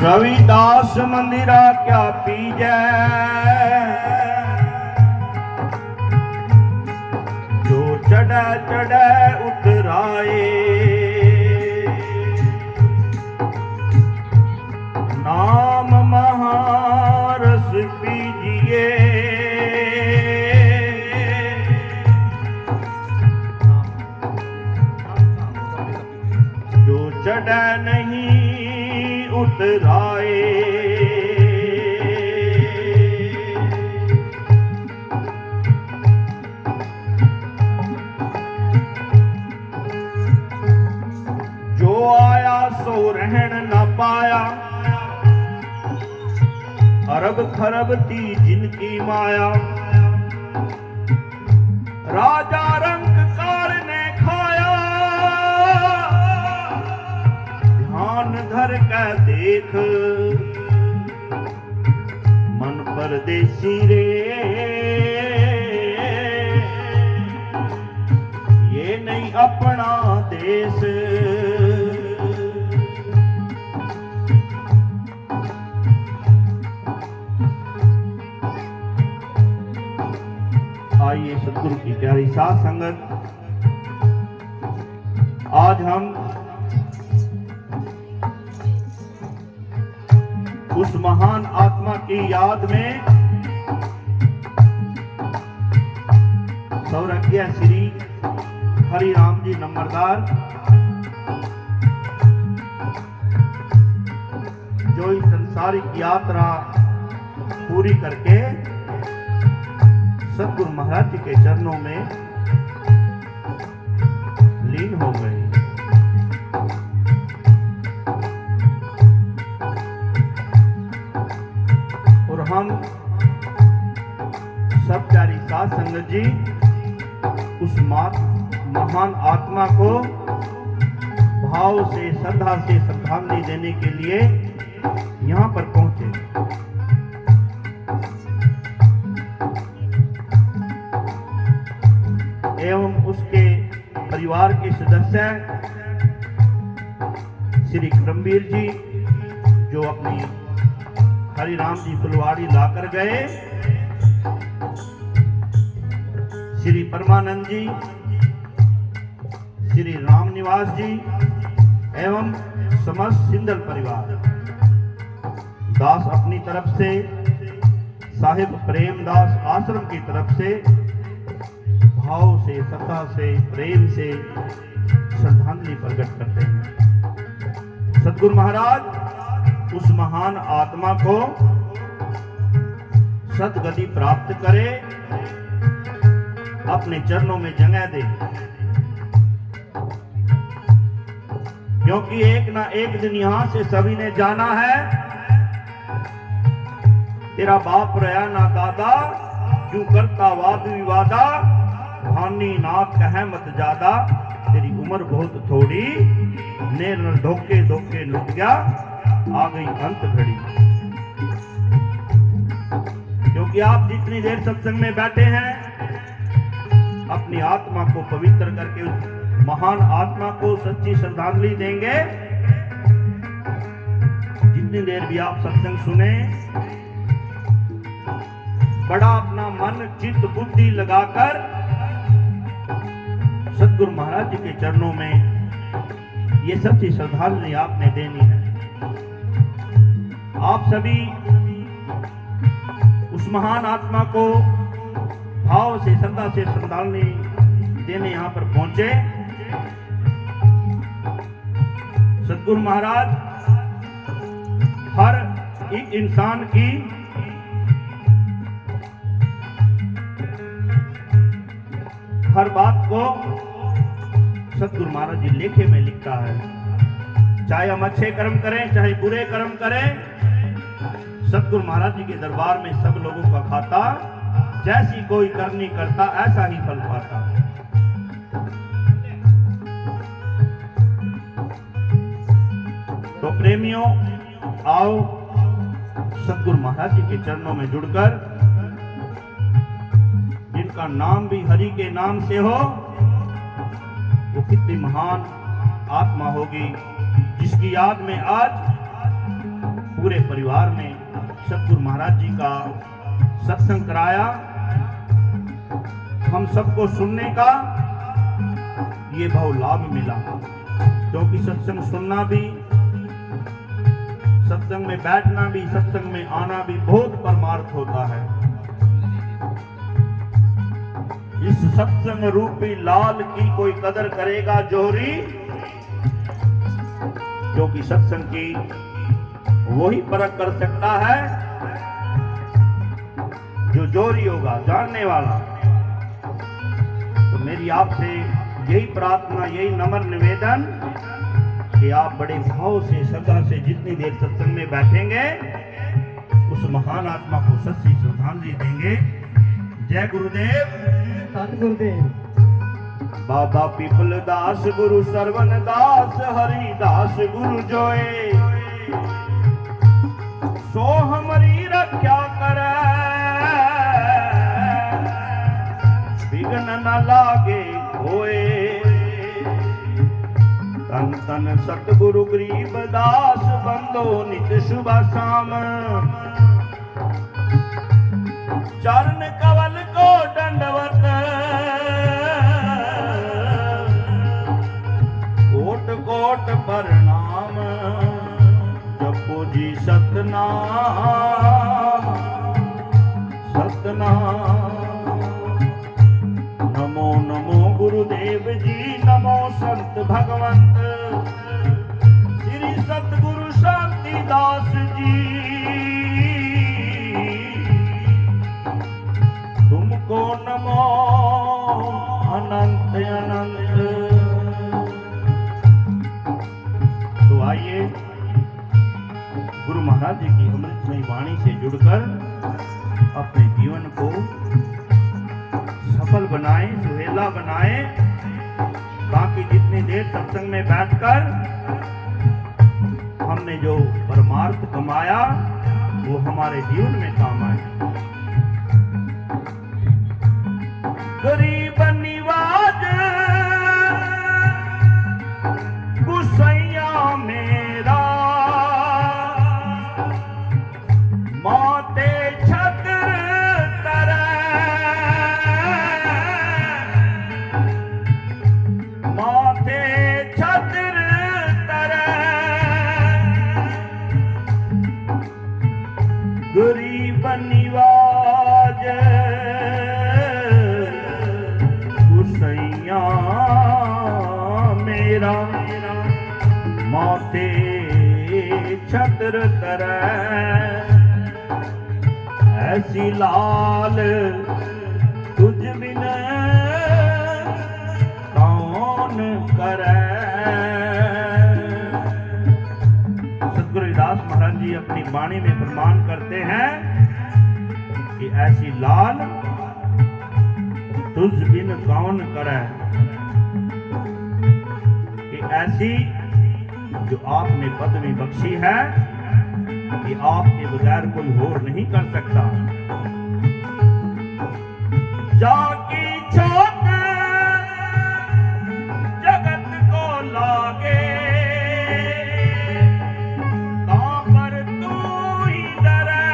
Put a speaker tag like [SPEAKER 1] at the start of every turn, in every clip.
[SPEAKER 1] रविदास मंदिरा क्या पीजै, जो चढ़ै चढ़ै उतराए। नाम महारस पीजिए, जो चढ़ै नहीं उतराए। जो आया सो रहन न पाया, अरब खरब थी जिनकी माया। राजा रंगकार ने खाया, ध्यान धर के देख मन परदेसी रे। ये नहीं अपना देश, आइए सतगुरु की प्यारी साथ संगत, आज हम उस महान आत्मा की याद में सौरज्ञ श्री हरि राम जी नंबरदार, जो इस संसारिक यात्रा पूरी करके सतगुरु महाराज जी के चरणों में लीन हो गए। और हम सब प्यारी साध संगत जी उस महान आत्मा को भाव से श्रद्धा से श्रद्धांजलि देने के लिए यहाँ पर पहुंचे। एवं उसके परिवार के सदस्य श्री क्रमवीर जी, जो अपनी हरि राम जी फुलवाड़ी लाकर गए, श्री परमानंद जी, श्री राम निवास जी एवं समस्त सिंदल परिवार। दास अपनी तरफ से, साहिब प्रेमदास आश्रम की तरफ से भाव से, श्रद्धा से, प्रेम से श्रद्धांजलि प्रकट करते हैं। सतगुरु महाराज उस महान आत्मा को सद्गति प्राप्त करे, अपने चरणों में जगह दे, क्योंकि एक ना एक दिन यहां से सभी ने जाना है। तेरा बाप रहा ना दादा, क्यों करता वाद विवादा। भानी नाथ कहे मत ज्यादा, तेरी उम्र बहुत थोड़ी। नेर धोखे धोखे लुट गया, आ गई अंत घड़ी। क्योंकि आप जितनी देर सत्संग में बैठे हैं, अपनी आत्मा को पवित्र करके उस महान आत्मा को सच्ची श्रद्धांजलि देंगे। जितनी देर भी आप सत्संग सुने, बड़ा अपना मन चित्त बुद्धि लगाकर सतगुरु महाराज जी के चरणों में ये सच्ची श्रद्धांजलि आपने देनी है। आप सभी उस महान आत्मा को भाव से, श्रद्धा से श्रद्धांजलि देने यहां पर पहुंचे। सतगुरु महाराज हर एक इंसान की हर बात को सतगुरु महाराज जी लेखे में लिखता है। चाहे हम अच्छे कर्म करें, चाहे बुरे कर्म करें, सतगुरु महाराज जी के दरबार में सब लोगों का खाता। जैसी कोई करनी करता, ऐसा ही फल पाता। तो प्रेमियों, आओ सतगुरु महाराज जी के चरणों में जुड़कर, जिनका नाम भी हरि के नाम से हो, वो कितनी महान आत्मा होगी, जिसकी याद में आज पूरे परिवार ने सतगुरु महाराज जी का सत्संग कराया। हम सबको सुनने का ये भाव लाभ मिला, क्योंकि सत्संग सुनना भी, सत्संग में बैठना भी, सत्संग में आना भी बहुत परमार्थ होता है। इस सत्संग रूपी लाल की कोई कदर करेगा जोहरी, क्योंकि सत्संग की वही परख कर सकता है जो जोहरी होगा, जानने वाला। तो मेरी आपसे यही प्रार्थना, यही नम्र निवेदन कि आप बड़े भाव से, श्रद्धा से जितनी देर सत्संग में बैठेंगे उस महान आत्मा को सच्ची श्रद्धांजलि देंगे। जय गुरुदेव,
[SPEAKER 2] सतगुरुदेव।
[SPEAKER 1] बाबा पीपल दास गुरु सरवन दास, हरि दास गुरु जोए, सो हमारी रक्षा करे, विघ्न न लागे होए। तन तन सतगुरु गरीब दास, बंदो नित शुभ शाम, चरण कवल को दंडवत, कोट कोट प्रणाम, जपो जी सतनाम सतनाम। नमो नमो गुरुदेव जी, नमो संत भगवंत श्री सतगुरु शांति दास जी, तुमको नमो अनंत अनंत। तो आइए गुरु महाराज जी की अमृतमयी वाणी से जुड़कर अपने जीवन को सफल बनाए, सुहेला बनाए, ताकि जितनी देर सत्संग में बैठकर हमने जो परमार्थ कमाया वो हमारे जीवन में काम आए। गरीब निवाज गुसैया मेरा, माते छत्र तरे, माते छत्र तरे, गरीब निवाज गुसैया मेरा, माते छत्र तरे, ऐसी लाल तुझ बिन कौन करे। सतगुरु दास महाराज जी अपनी वाणी में प्रमाण करते हैं कि ऐसी लाल तुझ बिन कौन करे, कि ऐसी जो आपने पदवी बख्शी है कि आपके बगैर कोई और नहीं कर सकता। जाकी छोट जगत को लागे, कहाँ पर तू ही डरे,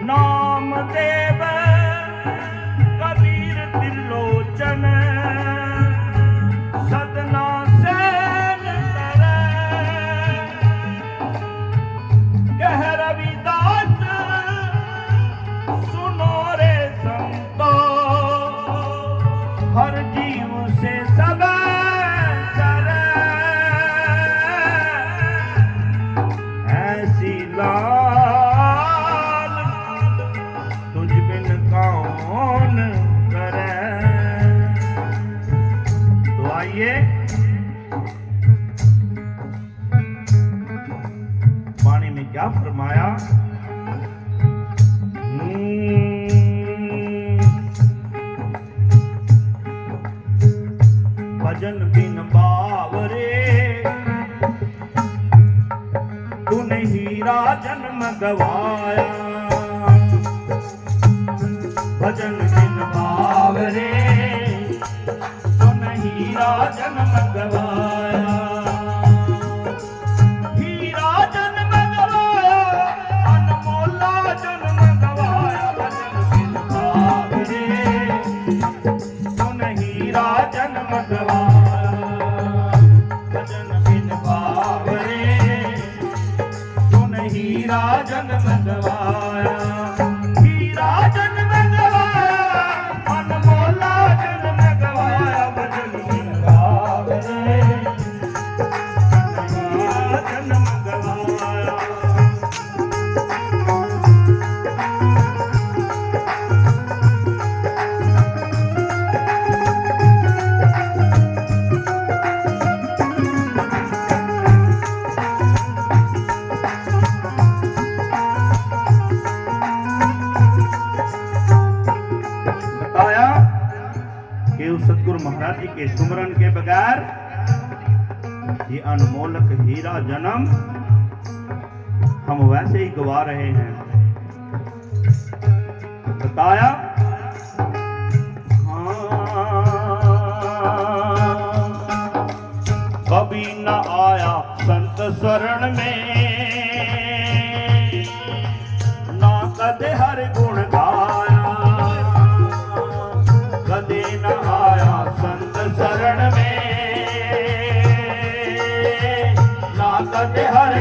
[SPEAKER 1] नाम देव कबीर त्रिलोचन, सदना सेन तरे, कह रविदास सुनो रे संतो, हर जीव से सब चरे, ऐसी लाल तुझ बिन कौन करे। तो आइए वाणी में क्या फरमाया। भजन बिन बावरे तूने हीरा जन्म गवाया, भजन बिन बावरे तूने हीरा जन्म गवाया, हीरा जन्म गवाया, हीरा जन्म गवाया, अनमोला जन्म गवाया, भजन बिन गावे हीरा जन्म गवाया। सतगुरु महाराज जी के सुमरन के बगैर ये अनमोलक हीरा जन्म हम वैसे ही गवा रहे हैं। बताया कभी न आया संत शरण में, ना कदे हर गुण गाया, कदे न आया संत शरण में, ना कदे हर